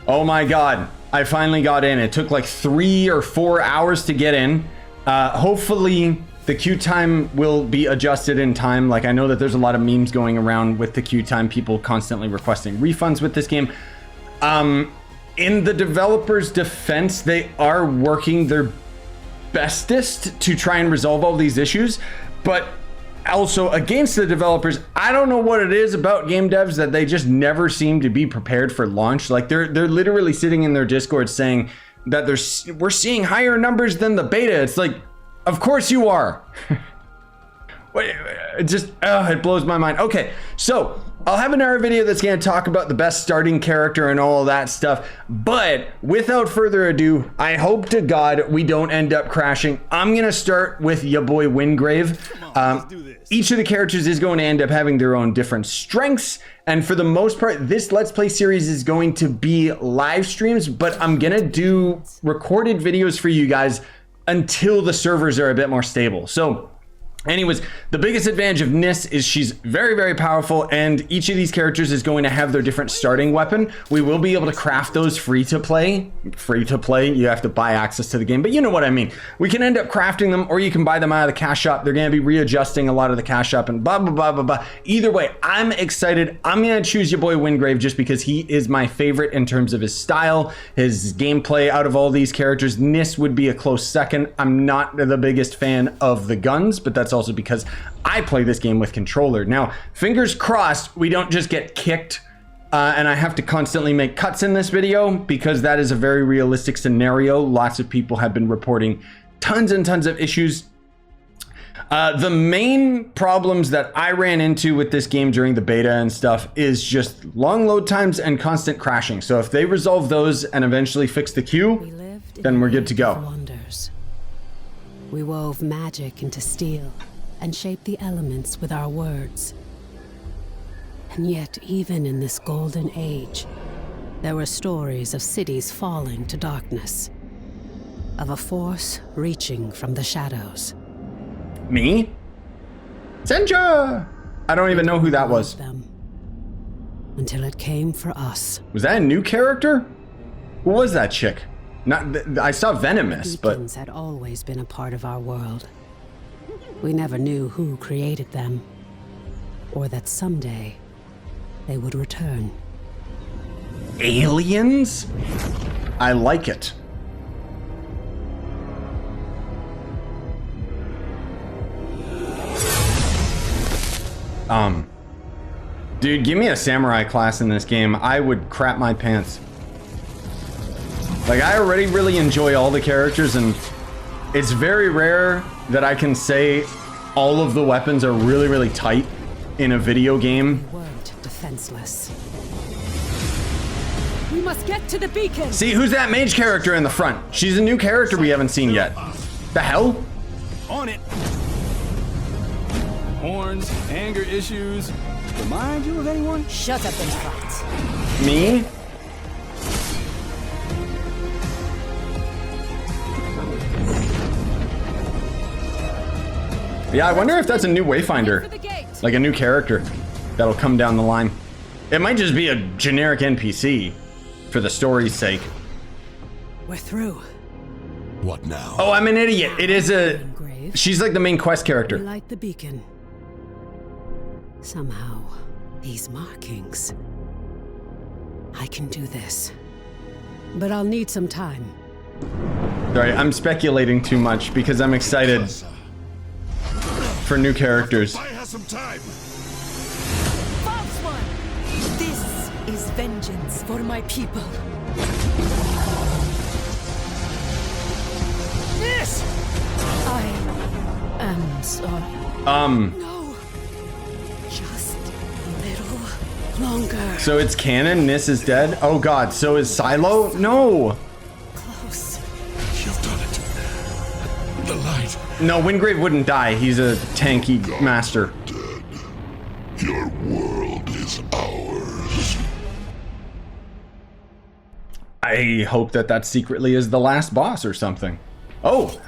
Oh my god, I finally got in. It took like 3 or 4 hours to get in. Hopefully the queue time will be adjusted in time. Like, I know that there's a lot of memes going around with the queue time, people constantly requesting refunds with this game. In the developers' defense, they are working their bestest to try and resolve all these issues, but also against the developers, I don't know what it is about game devs that they just never seem to be prepared for launch. Like, they're literally sitting in their Discord saying that we're seeing higher numbers than the beta. It's like, of course you are. It blows my mind. Okay, so I'll have another video that's going to talk about the best starting character and all of that stuff. But without further ado, I hope to God we don't end up crashing. I'm going to start with your boy Wingrave. Each of the characters is going to end up having their own different strengths. And for the most part, this Let's Play series is going to be live streams, but I'm going to do recorded videos for you guys until the servers are a bit more stable. So anyways, the biggest advantage of Nis is she's very, very powerful, and each of these characters is going to have their different starting weapon. We will be able to craft those free to play. Free to play, you have to buy access to the game, but you know what I mean. We can end up crafting them, or you can buy them out of the cash shop. They're going to be readjusting a lot of the cash shop and blah, blah, blah, blah, blah. Either way, I'm excited. I'm going to choose your boy Wingrave just because he is my favorite in terms of his style, his gameplay. Out of all these characters, Nis would be a close second. I'm not the biggest fan of the guns, but that's also because I play this game with controller. Now, fingers crossed we don't just get kicked and I have to constantly make cuts in this video, because that is a very realistic scenario. Lots of people have been reporting tons and tons of issues. The main problems that I ran into with this game during the beta and stuff is just long load times and constant crashing. So if they resolve those and eventually fix the queue, then we're good to go. Wonders. We wove magic into steel and shaped the elements with our words. And yet, even in this golden age, there were stories of cities falling to darkness, of a force reaching from the shadows. Me? Senja! I don't even know who that was. Them, until it came for us. Was that a new character? Who was that chick? I saw Venomess, but Beacons had always been a part of our world. We never knew who created them, or that someday they would return. Aliens? I like it. Dude, give me a samurai class in this game. I would crap my pants. Like, I already really enjoy all the characters, and it's very rare that I can say all of the weapons are really, really tight in a video game. We weren't defenseless. We must get to the beacon. See, who's that mage character in the front? She's a new character we haven't seen yet. The hell? On it. Horns, anger issues. Remind you of anyone? Shut up and fight. Me? Yeah, I wonder if that's a new Wayfinder, like a new character that'll come down the line. It might just be a generic NPC for the story's sake. We're through. What now? Oh, I'm an idiot. It is she's like the main quest character. Light the beacon. Somehow, these markings. I can do this, but I'll need some time. Sorry, I'm speculating too much because I'm excited for new characters. I have some time. False one! This is vengeance for my people. Yes! I am sorry. No. Just a little longer. So it's canon, Nis is dead? Oh god, so is Silo? No! Close. You've done it. The light. No, Wingrave wouldn't die. He's a tanky master. Your world is ours. I hope that that secretly is the last boss or something. Oh,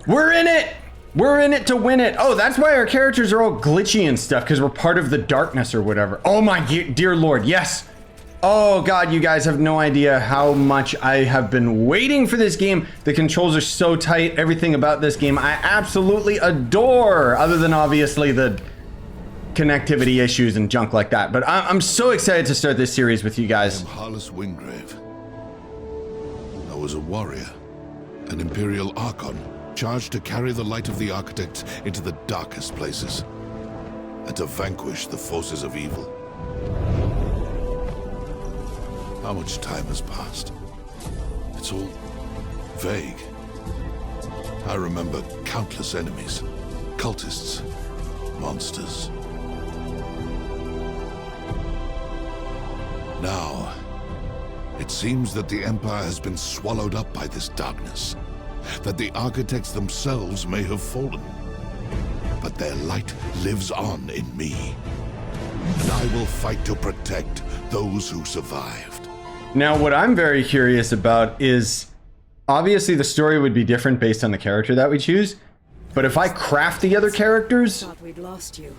we're in it! We're in it to win it. Oh, that's why our characters are all glitchy and stuff, because we're part of the darkness or whatever. Oh my dear lord, yes. Oh God, you guys have no idea how much I have been waiting for this game. The controls are so tight. Everything about this game I absolutely adore, other than obviously the connectivity issues and junk like that. But I'm so excited to start this series with you guys. I am Harless Wingrave. I was a warrior, an Imperial Archon, charged to carry the light of the Architects into the darkest places, and to vanquish the forces of evil. How much time has passed? It's all vague. I remember countless enemies, cultists, monsters. Now, it seems that the Empire has been swallowed up by this darkness, that the Architects themselves may have fallen. But their light lives on in me, and I will fight to protect those who survived. Now, what I'm very curious about is, obviously the story would be different based on the character that we choose, but if I craft the other characters... Thought we'd lost you.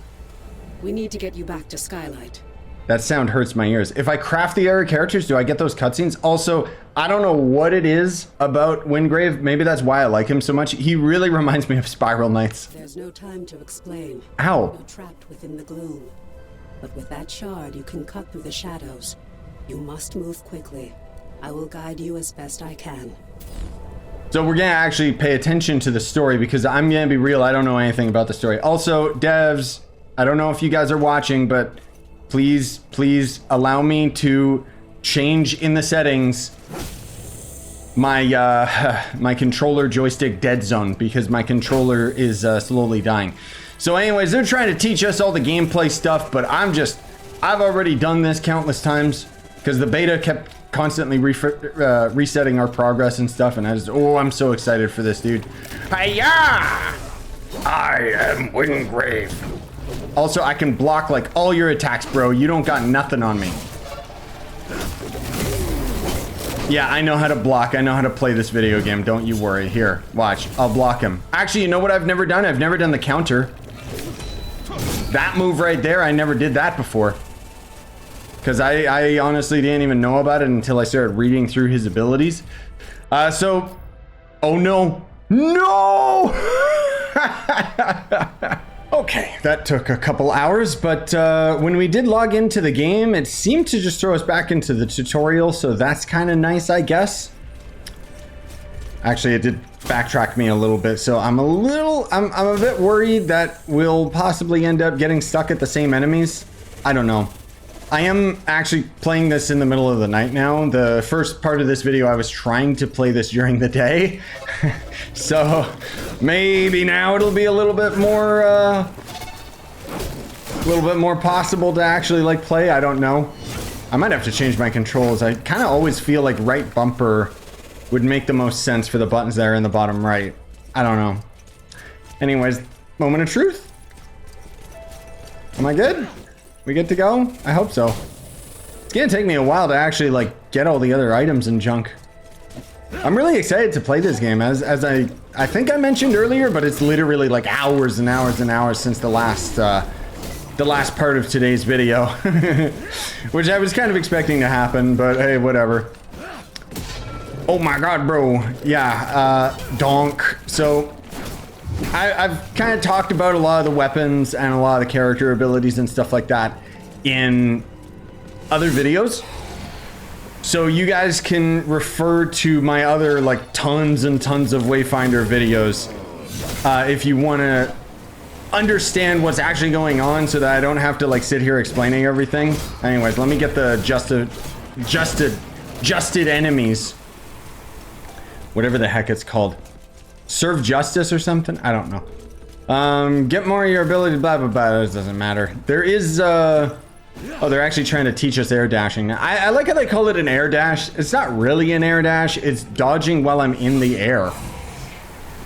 We need to get you back to Skylight. That sound hurts my ears. If I craft the other characters, do I get those cutscenes? Also, I don't know what it is about Wingrave. Maybe that's why I like him so much. He really reminds me of Spiral Knights. There's no time to explain. Ow. You're trapped within the gloom. But with that shard, you can cut through the shadows. You must move quickly. I will guide you as best I can. So we're gonna actually pay attention to the story, because I'm gonna be real, I don't know anything about the story. Also, devs, I don't know if you guys are watching, but please allow me to change in the settings my my controller joystick dead zone, because my controller is slowly dying. So anyways, they're trying to teach us all the gameplay stuff, but I've already done this countless times, because the beta kept constantly resetting our progress and stuff, and I'm so excited for this, dude. Hiya! I am Wingrave. Also, I can block like all your attacks, bro. You don't got nothing on me. Yeah, I know how to block. I know how to play this video game. Don't you worry. Here, watch. I'll block him. Actually, you know what I've never done? I've never done the counter. That move right there, I never did that before. Because I honestly didn't even know about it until I started reading through his abilities. Oh no. No! Okay, that took a couple hours, but when we did log into the game, it seemed to just throw us back into the tutorial, so that's kind of nice, I guess. Actually, it did backtrack me a little bit, so I'm a bit worried that we'll possibly end up getting stuck at the same enemies. I don't know. I am actually playing this in the middle of the night now. The first part of this video, I was trying to play this during the day. So maybe now it'll be a little bit more possible to actually like play. I don't know. I might have to change my controls. I kind of always feel like right bumper would make the most sense for the buttons there in the bottom right. I don't know. Anyways, moment of truth. Am I good? We good to go? I hope so. It's gonna take me a while to actually like get all the other items and junk. I'm really excited to play this game, as I think I mentioned earlier, but it's literally like hours and hours and hours since the last part of today's video, which I was kind of expecting to happen, but hey, whatever. Oh my god, bro. Yeah, donk. So I've kind of talked about a lot of the weapons and a lot of the character abilities and stuff like that in other videos. So you guys can refer to my other like tons and tons of Wayfinder videos if you want to understand what's actually going on, so that I don't have to like sit here explaining everything. Anyways, let me get the justed enemies. Whatever the heck it's called. Serve justice or something? I don't know. Get more of your ability, blah, blah, blah. It doesn't matter. There is, oh, they're actually trying to teach us air dashing. Now, I like how they call it an air dash. It's not really an air dash. It's dodging while I'm in the air.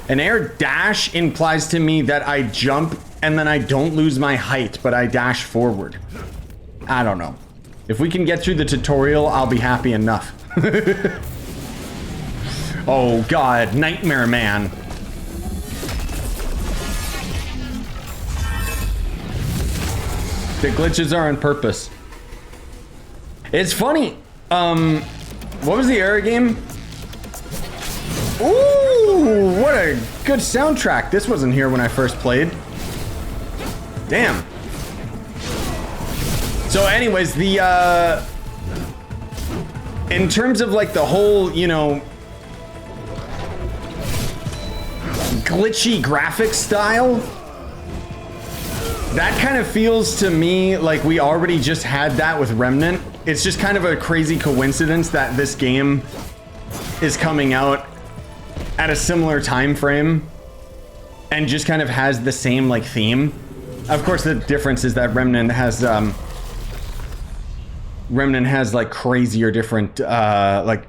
An air dash implies to me that I jump and then I don't lose my height, but I dash forward. I don't know. If we can get through the tutorial, I'll be happy enough. Oh god, Nightmare Man. The glitches are on purpose. It's funny. What was the era game? Ooh, what a good soundtrack. This wasn't here when I first played. Damn. So anyways, the in terms of like the whole, you know, glitchy graphic style, that kind of feels to me like we already just had that with Remnant. It's just kind of a crazy coincidence that this game is coming out at a similar time frame and just kind of has the same like theme. Of course, the difference is that Remnant has like crazier different like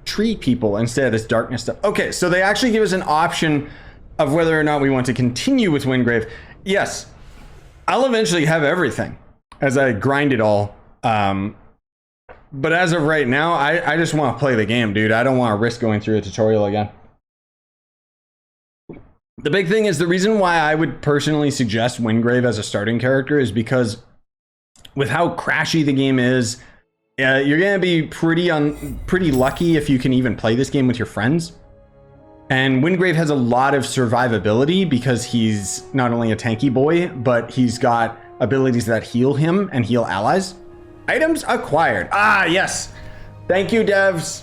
tree people instead of this darkness stuff. Okay, so they actually give us an option of whether or not we want to continue with Windgrave. Yes, I'll eventually have everything as I grind it all. But as of right now, I just want to play the game, dude. I don't want to risk going through a tutorial again. The big thing is the reason why I would personally suggest Windgrave as a starting character is because with how crashy the game is, you're gonna be pretty lucky if you can even play this game with your friends. And Windgrave has a lot of survivability because he's not only a tanky boy, but he's got abilities that heal him and heal allies. Items acquired. Ah, yes. Thank you, devs.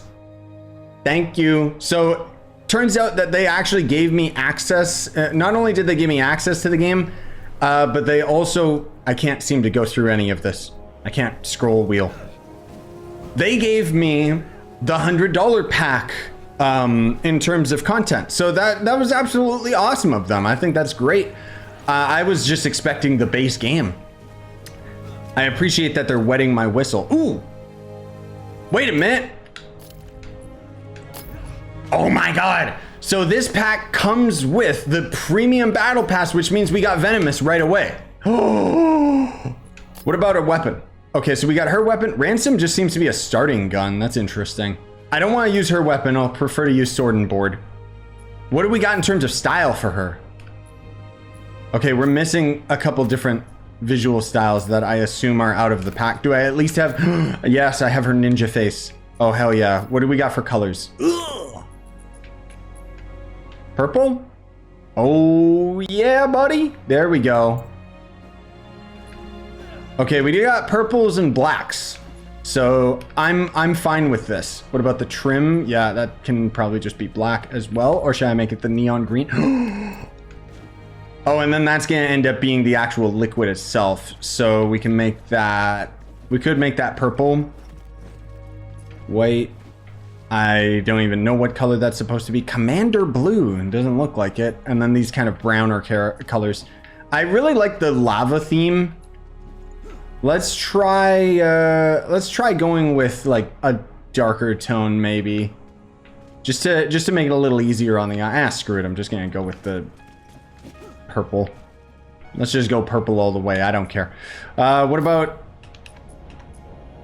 Thank you. So turns out that they actually gave me access. Not only did they give me access to the game, but they also, I can't seem to go through any of this. I can't scroll wheel. They gave me the $100 pack in terms of content. So that was absolutely awesome of them. I think that's great. I was just expecting the base game. I appreciate that they're wetting my whistle. Ooh, wait a minute. Oh my God. So this pack comes with the premium battle pass, which means we got Venomess right away. What about a weapon? Okay, so we got her weapon. Ransom just seems to be a starting gun. That's interesting. I don't want to use her weapon. I'll prefer to use sword and board. What do we got in terms of style for her? Okay, we're missing a couple different visual styles that I assume are out of the pack. Do I at least have... Yes, I have her ninja face. Oh, hell yeah. What do we got for colors? Purple? Oh, yeah, buddy. There we go. Okay, we got purples and blacks. So I'm fine with this. What about the trim? Yeah, that can probably just be black as well. Or should I make it the neon green? Oh, and then that's gonna end up being the actual liquid itself. So we can make that, we could make that purple. White. I don't even know what color that's supposed to be. Commander blue, it doesn't look like it. And then these kind of browner colors. I really like the lava theme. Let's try going with like a darker tone maybe. Just to make it a little easier on the eye. Ah, screw it, I'm just gonna go with the purple. Let's just go purple all the way. I don't care. What about...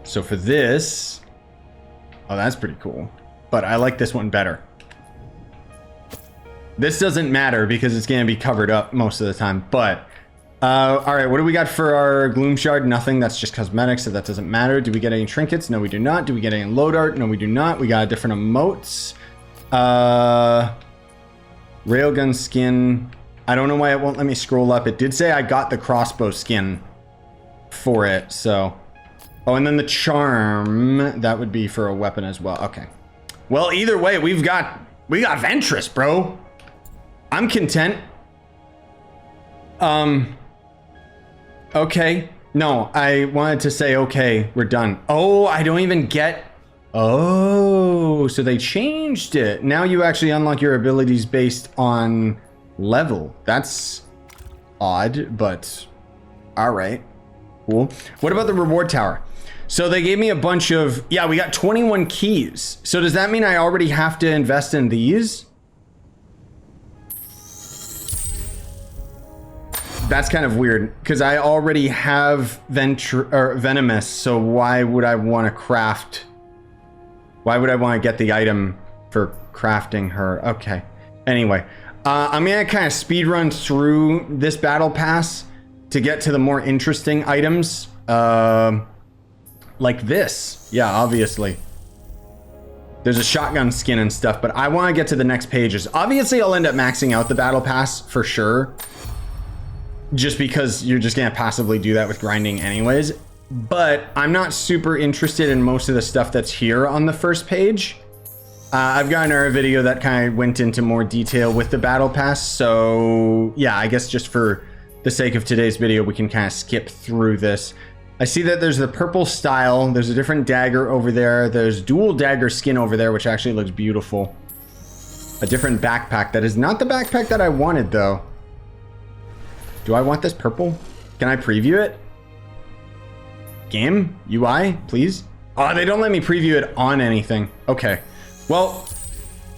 So for this... Oh, that's pretty cool. But I like this one better. This doesn't matter because it's going to be covered up most of the time. But, all right, what do we got for our Gloom Shard? Nothing. That's just cosmetics, so that doesn't matter. Do we get any trinkets? No, we do not. Do we get any load art? No, we do not. We got different emotes. Railgun skin... I don't know why it won't let me scroll up. It did say I got the crossbow skin for it, so... Oh, and then the charm, that would be for a weapon as well. Okay. Well, either way, we got Ventress, bro. I'm content. Okay. No, I wanted to say, okay, we're done. Oh, I don't even get... Oh, so they changed it. Now you actually unlock your abilities based on... level. That's odd, but all right, cool. What about the reward tower? So they gave me a bunch of, yeah, we got 21 keys. So does that mean I already have to invest in these? That's kind of weird because I already have Venomess. So why would I want to craft? Why would I want to get the item for crafting her? Okay. Anyway. I'm gonna kind of speed run through this battle pass to get to the more interesting items. like this. Yeah, obviously. There's a shotgun skin and stuff, but I want to get to the next pages. Obviously, I'll end up maxing out the battle pass for sure. Just because you're just gonna passively do that with grinding anyways. But I'm not super interested in most of the stuff that's here on the first page. I've got another video that kind of went into more detail with the battle pass. So yeah, I guess just for the sake of today's video, we can kind of skip through this. I see that there's the purple style. There's a different dagger over there. There's dual dagger skin over there, which actually looks beautiful. A different backpack. That is not the backpack that I wanted though. Do I want this purple? Can I preview it? Game? UI, please? Oh, they don't let me preview it on anything. Okay. Well,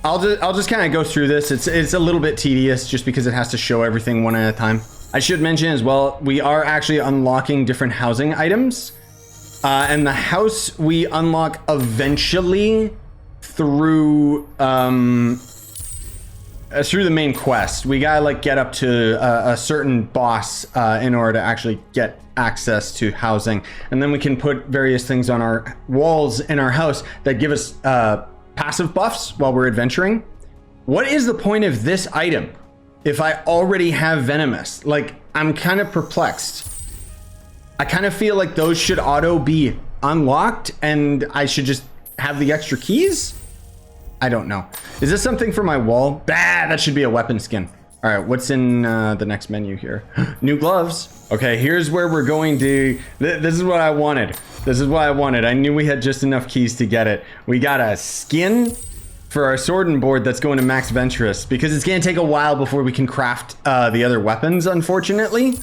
I'll just kind of go through this. It's a little bit tedious just because it has to show everything one at a time. I should mention as well, we are actually unlocking different housing items. And the house we unlock eventually through the main quest. We gotta like get up to a certain boss in order to actually get access to housing. And then we can put various things on our walls in our house that give us passive buffs while we're adventuring. What is the point of this item if I already have Venomess? Like, I'm kind of perplexed. I kind of feel like those should auto be unlocked and I should just have the extra keys. I don't know. Is this something for my wall? Bah, that should be a weapon skin. All right, what's in the next menu here? New gloves. Okay, here's where we're going to... This is what I wanted. This is what I wanted. I knew we had just enough keys to get it. We got a skin for our sword and board that's going to max venturous because it's going to take a while before we can craft the other weapons, unfortunately.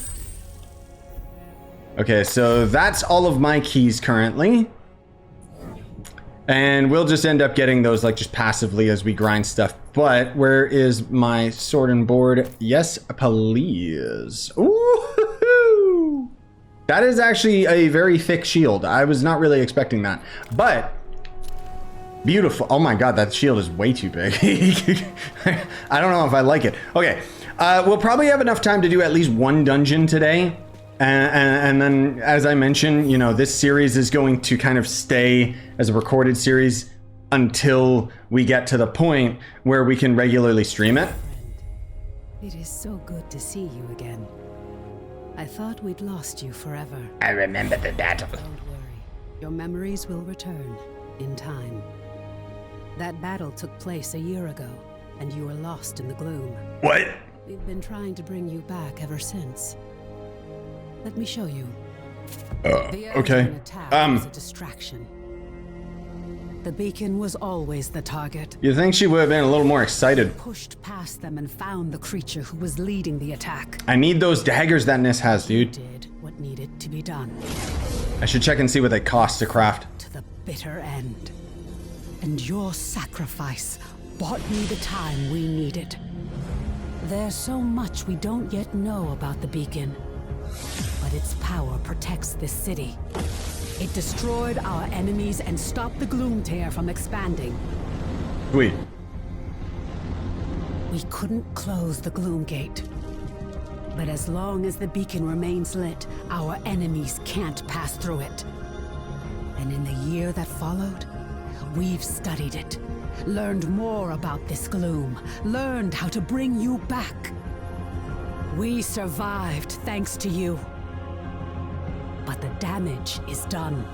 Okay, so that's all of my keys currently. And we'll just end up getting those like just passively as we grind stuff. But where is my sword and board? Yes, please. Ooh, that is actually a very thick shield. I was not really expecting that, but beautiful. Oh my God, that shield is way too big. I don't know if I like it. Okay, we'll probably have enough time to do at least one dungeon today. And then, as I mentioned, you know, this series is going to kind of stay as a recorded series until we get to the point where we can regularly stream it. It is so good to see you again. I thought we'd lost you forever. I remember the battle. Don't worry. Your memories will return in time. That battle took place a year ago, and you were lost in the gloom. What? We've been trying to bring you back ever since. Let me show you. The okay. attack was a distraction. The beacon was always the target. You think she would have been a little more excited? Pushed past them and found the creature who was leading the attack. I need those daggers that Nis has, dude. Did what needed to be done. I should check and see what they cost to craft. To the bitter end. And your sacrifice bought me the time we needed. There's so much we don't yet know about the beacon. But its power protects this city. It destroyed our enemies and stopped the gloom tear from expanding. Sweet. We couldn't close the gloom gate. But as long as the beacon remains lit, our enemies can't pass through it. And in the year that followed, we've studied it, learned more about this gloom, learned how to bring you back. We survived thanks to you. But the damage is done.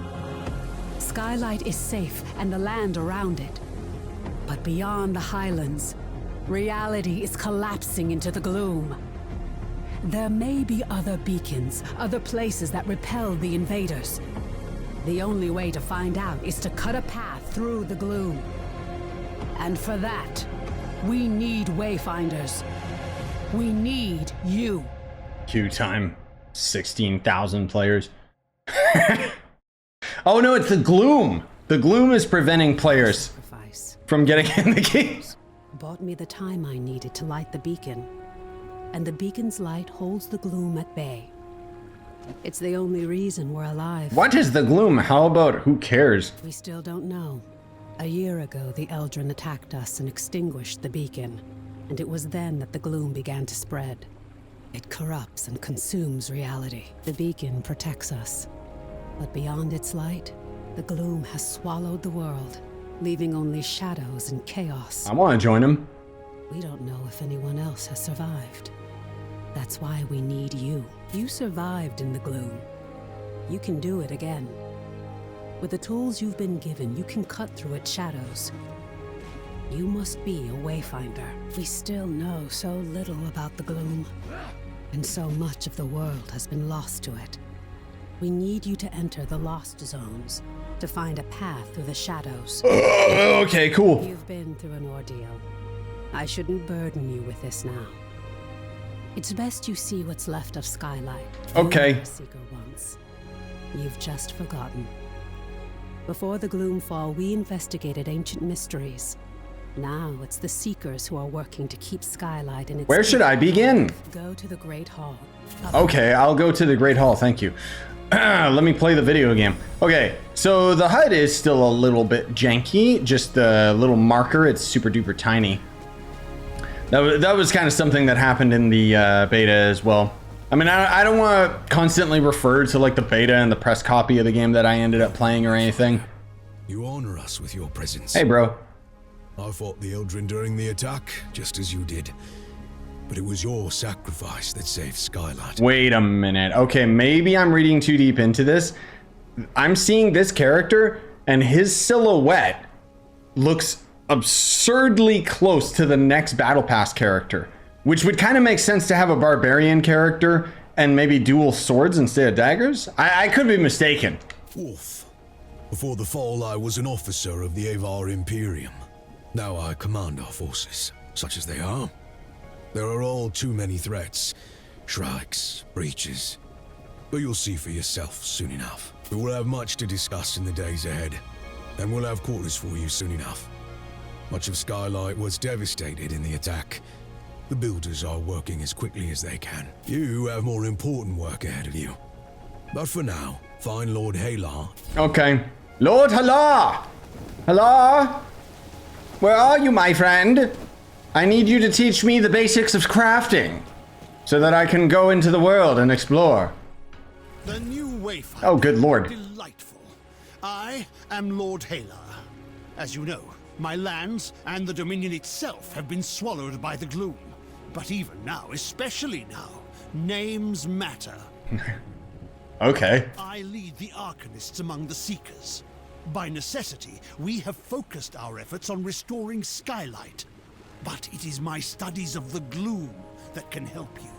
Skylight is safe and the land around it. But beyond the highlands, reality is collapsing into the gloom. There may be other beacons, other places that repel the invaders. The only way to find out is to cut a path through the gloom. And for that, we need Wayfinders. We need you. Queue time. 16,000 players. Oh no, it's the gloom. The gloom is preventing players from getting in the games. Bought me the time I needed to light the beacon. And the beacon's light holds the gloom at bay. It's the only reason we're alive. What is the gloom? How about who cares? We still don't know. A year ago, the Eldrin attacked us and extinguished the beacon. And it was then that the gloom began to spread. It corrupts and consumes reality. The beacon protects us. But beyond its light, The gloom has swallowed the world, leaving only shadows and chaos. I want to join him. We don't know if anyone else has survived. That's why we need you. You survived in the gloom. You can do it again. With the tools you've been given, you can cut through its shadows. You must be a Wayfinder. We still know so little about the gloom, and so much of the world has been lost to it. We need you to enter the lost zones, to find a path through the shadows. Okay, cool. You've been through an ordeal. I shouldn't burden you with this now. It's best you see what's left of Skylight. Okay. You were a seeker once. You've just forgotten. Before the Gloomfall, we investigated ancient mysteries. Now it's the Seekers who are working to keep Skylight in its... Where should I begin? Go to the Great Hall. Okay, I'll go to the Great Hall, thank you. Let me play the video game. Okay, so the HUD is still a little bit janky. Just the little marker, it's super duper tiny. That was kind of something that happened in the beta as well. I mean, I don't want to constantly refer to like the beta and the press copy of the game that I ended up playing or anything. You honor us with your presence. Hey, bro. I fought the Eldrin during the attack, just as you did. But it was your sacrifice that saved Skylight. Wait a minute. Okay, maybe I'm reading too deep into this. I'm seeing this character and his silhouette looks absurdly close to the next Battle Pass character, which would kind of make sense to have a barbarian character and maybe dual swords instead of daggers. I could be mistaken. Wolf. Before the fall, I was an officer of the Avar Imperium. Now I command our forces, such as they are. There are all too many threats. Shrikes, breaches. But you'll see for yourself soon enough. We will have much to discuss in the days ahead. And we'll have quarters for you soon enough. Much of Skylight was devastated in the attack. The builders are working as quickly as they can. You have more important work ahead of you. But for now, find Lord Halar. Okay. Lord Halar! Halar? Where are you, my friend? I need you to teach me the basics of crafting, so that I can go into the world and explore. The new Wayfinder. Oh, good lord. Delightful. I am Lord Halar. As you know, my lands and the Dominion itself have been swallowed by the gloom. But even now, especially now, names matter. Okay. I lead the Arcanists among the Seekers. By necessity, we have focused our efforts on restoring Skylight. But it is my studies of the gloom that can help you,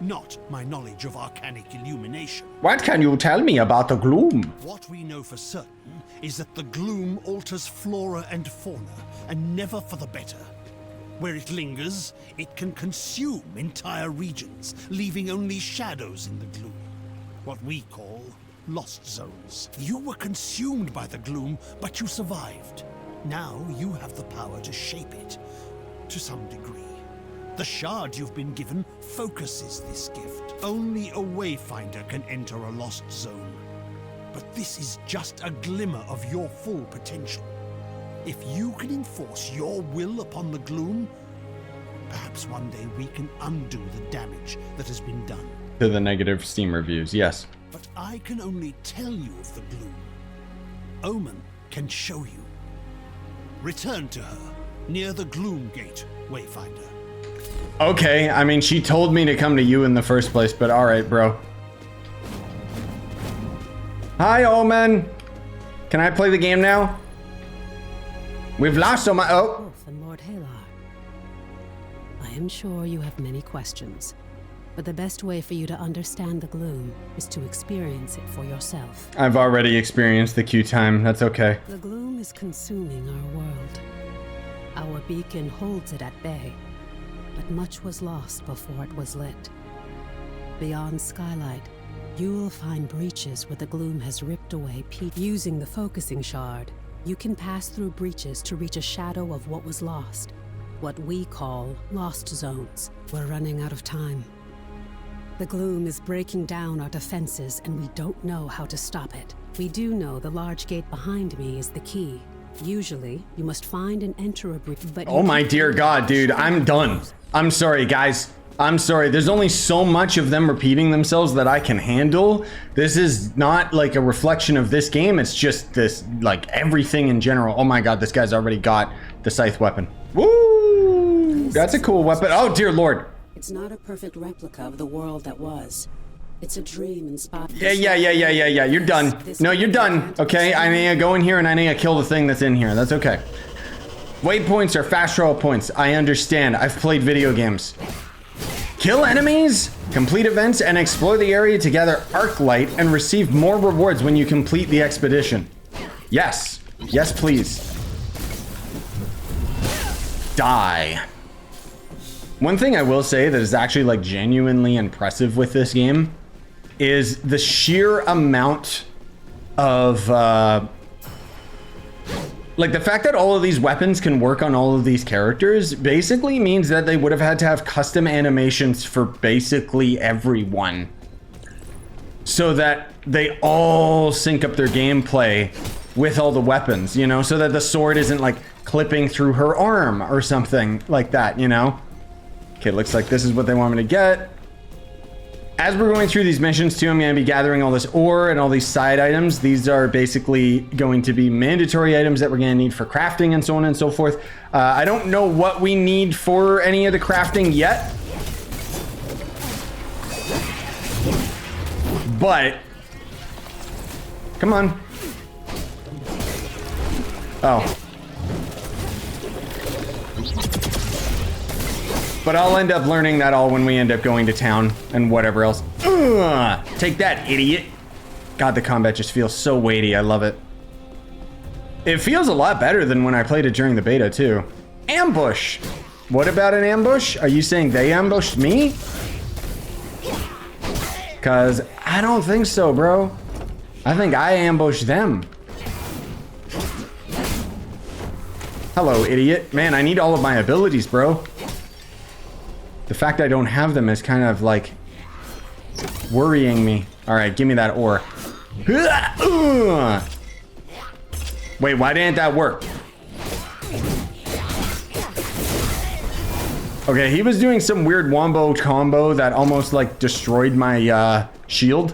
not my knowledge of arcanic illumination. What can you tell me about the gloom? What we know for certain is that the gloom alters flora and fauna, and never for the better. Where it lingers, it can consume entire regions, leaving only shadows in the gloom. What we call lost zones. You were consumed by the gloom, but you survived. Now you have the power to shape it, to some degree. The shard you've been given focuses this gift. Only a Wayfinder can enter a lost zone. But this is just a glimmer of your full potential. If you can enforce your will upon the gloom, perhaps one day we can undo the damage that has been done. To the negative Steam reviews, yes. But I can only tell you of the gloom. Omen can show you. Return to her, near the Gloom Gate, Wayfinder. Okay, I mean, she told me to come to you in the first place, but alright, bro. Hi, Omen. Can I play the game now? We've lost so much. Oh. Wolf and Lord Halar. I am sure you have many questions, but the best way for you to understand the gloom is to experience it for yourself. I've already experienced the queue time. That's okay. The gloom is consuming our world. Our beacon holds it at bay, but much was lost before it was lit. Beyond Skylight, you will find breaches where the gloom has ripped away Using the focusing shard, you can pass through breaches to reach a shadow of what was lost, what we call lost zones. We're running out of time. The gloom is breaking down our defenses, and we don't know how to stop it. We do know the large gate behind me is the key. Usually, you must find and enter a breach, but... Oh my dear God, dude, I'm done. I'm sorry, guys. I'm sorry, there's only so much of them repeating themselves that I can handle. This is not like a reflection of this game, it's just this, like, everything in general. Oh my god, this guy's already got the scythe weapon. Woo! That's a cool weapon. Oh dear lord. It's not a perfect replica of the world that was. It's a dream inspired. Yeah. You're done. No, you're done. Okay, I need to go in here and I need to kill the thing that's in here. That's okay. Waypoints are fast travel points. I understand. I've played video games. Kill enemies, complete events, and explore the area to gather arc light and receive more rewards when you complete the expedition. Yes. Yes, please. Die. One thing I will say that is actually like genuinely impressive with this game is the sheer amount of like the fact that all of these weapons can work on all of these characters basically means that they would have had to have custom animations for basically everyone so that they all sync up their gameplay with all the weapons, you know, so that the sword isn't like clipping through her arm or something like that, you know? Okay, looks like this is what they want me to get. As we're going through these missions too, I'm going to be gathering all this ore and all these side items. These are basically going to be mandatory items that we're going to need for crafting and so on and so forth. I don't know what we need for any of the crafting yet. But, come on. Oh. But I'll end up learning that all when we end up going to town and whatever else. Ugh, take that, idiot. God, the combat just feels so weighty. I love it. It feels a lot better than when I played it during the beta, too. Ambush. What about an ambush? Are you saying they ambushed me? Because I don't think so, bro. I think I ambushed them. Hello, idiot. Man, I need all of my abilities, bro. The fact I don't have them is kind of like worrying me. All right, give me that ore. Wait, why didn't that work? Okay, he was doing some weird wombo combo that almost like destroyed my shield.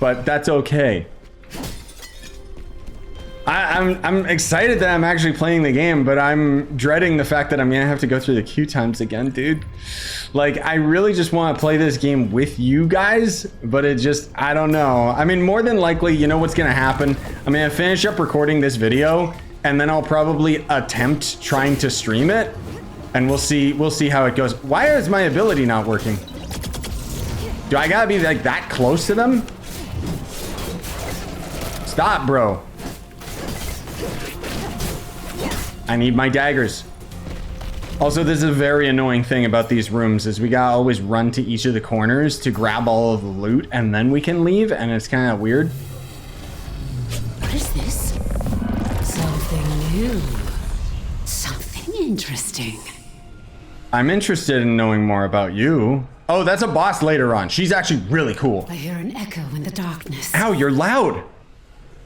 But that's okay. I'm excited that I'm actually playing the game, but I'm dreading the fact that I'm gonna have to go through the queue times again, dude. Like, I really just want to play this game with you guys, but it just, I don't know. I mean, more than likely, you know what's gonna happen? I'm gonna finish up recording this video, and then I'll probably attempt trying to stream it, and we'll see how it goes. Why is my ability not working? Do I gotta be like that close to them? Stop, bro. I need my daggers. Also, this is a very annoying thing about these rooms is we gotta always run to each of the corners to grab all of the loot and then we can leave, and it's kind of weird. What is this? Something new. Something interesting. I'm interested in knowing more about you. Oh, that's a boss later on. She's actually really cool. I hear an echo in the darkness. Ow, you're loud.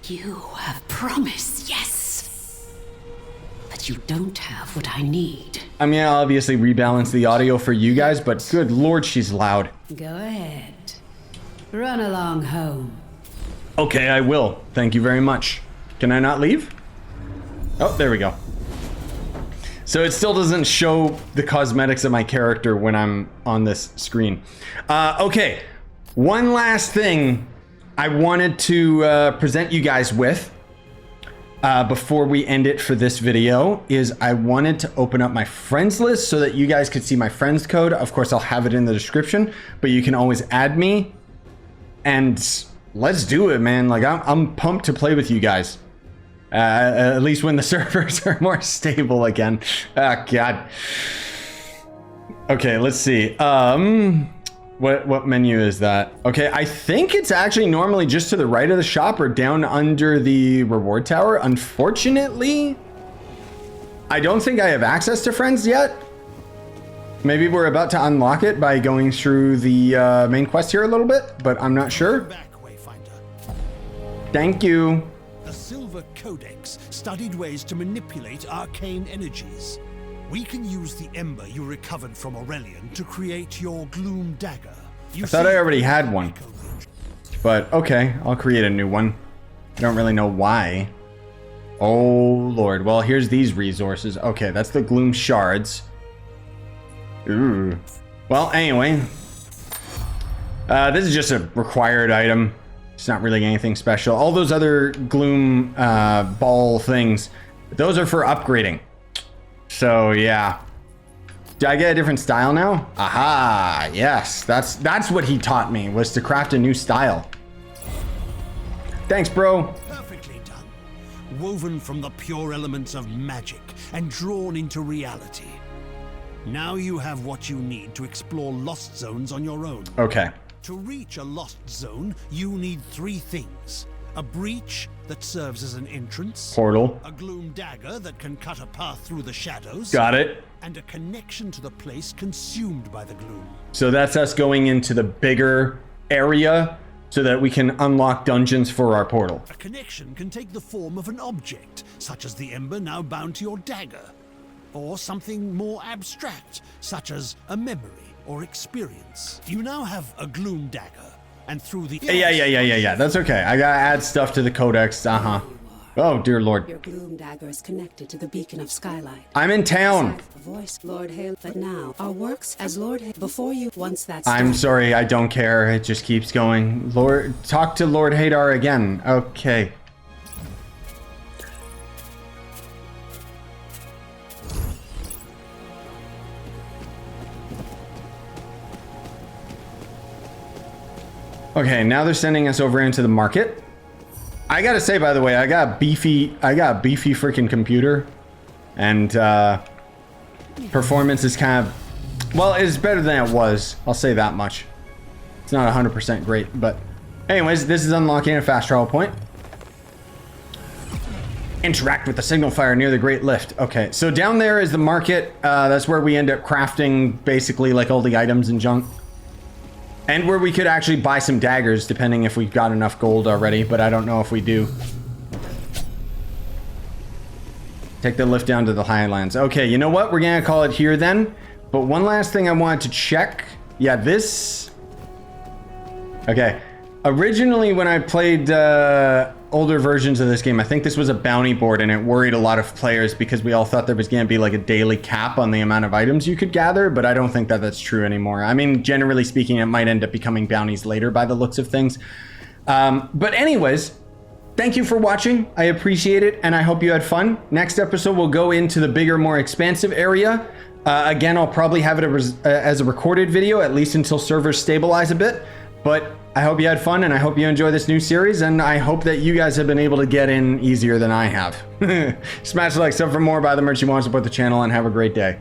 You have promise, yes. You don't have what I need. I mean, I'll obviously rebalance the audio for you guys, but good lord, she's loud. Go ahead. Run along home. Okay, I will. Thank you very much. Can I not leave? Oh, there we go. So it still doesn't show the cosmetics of my character when I'm on this screen. Okay, one last thing I wanted to present you guys with before we end it for this video is I wanted to open up my friends list so that you guys could see my friends code. Of course, I'll have it in the description, but you can always add me and let's do it, man. Like I'm pumped to play with you guys. At least when the servers are more stable again. Oh, God. Okay, let's see. What menu is that? Okay, I think it's actually normally just to the right of the shop or down under the reward tower. Unfortunately, I don't think I have access to friends yet. Maybe we're about to unlock it by going through the main quest here a little bit, but I'm not sure. Back, Wayfinder. Thank you. The Silver Codex studied ways to manipulate arcane energies. We can use the ember you recovered from Aurelian to create your gloom dagger. I thought I already had one. But okay, I'll create a new one. I don't really know why. Oh lord. Well, here's these resources. Okay, that's the gloom shards. Ooh. Well, anyway. This is just a required item. It's not really anything special. All those other gloom ball things, those are for upgrading. So yeah. Did I get a different style now? Aha, yes. That's what he taught me, was to craft a new style. Thanks, bro. Perfectly done. Woven from the pure elements of magic and drawn into reality. Now you have what you need to explore lost zones on your own. Okay. To reach a lost zone, you need 3 things. A breach that serves as an entrance. Portal. A gloom dagger that can cut a path through the shadows. Got it. And a connection to the place consumed by the gloom. So that's us going into the bigger area so that we can unlock dungeons for our portal. A connection can take the form of an object, such as the ember now bound to your dagger. Or something more abstract, such as a memory or experience. You now have a gloom dagger. And through the Yeah. That's okay. I gotta add stuff to the codex. Oh dear lord. Your gloom dagger is connected to the beacon of skylight. I'm in town. Voice Lord Hail, but now our works as Lord Hail before you. Once that's I'm done, sorry. I don't care. It just keeps going. Lord, talk to Lord Hadar again. Okay. Okay, now they're sending us over into the market. I gotta say, by the way, I got a beefy freaking computer, and performance is kind of, well, it's better than it was. I'll say that much. It's not 100% great, but anyways, this is unlocking a fast travel point. Interact with the signal fire near the Great Lift. Okay, so down there is the market. That's where we end up crafting basically like all the items and junk. And where we could actually buy some daggers, depending if we've got enough gold already, but I don't know if we do. Take the lift down to the Highlands. Okay, you know what? We're gonna call it here then. But one last thing I wanted to check. Yeah, this... Okay. Originally, when I played older versions of this game, I think this was a bounty board, and it worried a lot of players because we all thought there was going to be like a daily cap on the amount of items you could gather, but I don't think that that's true anymore. I mean, generally speaking, it might end up becoming bounties later by the looks of things. But anyways, thank you for watching. I appreciate it, and I hope you had fun. Next episode, we'll go into the bigger, more expansive area. Again, I'll probably have it as a recorded video, at least until servers stabilize a bit. But I hope you had fun, and I hope you enjoy this new series, and I hope that you guys have been able to get in easier than I have. Smash the like, sub for more, buy the merch you want, support the channel, and have a great day.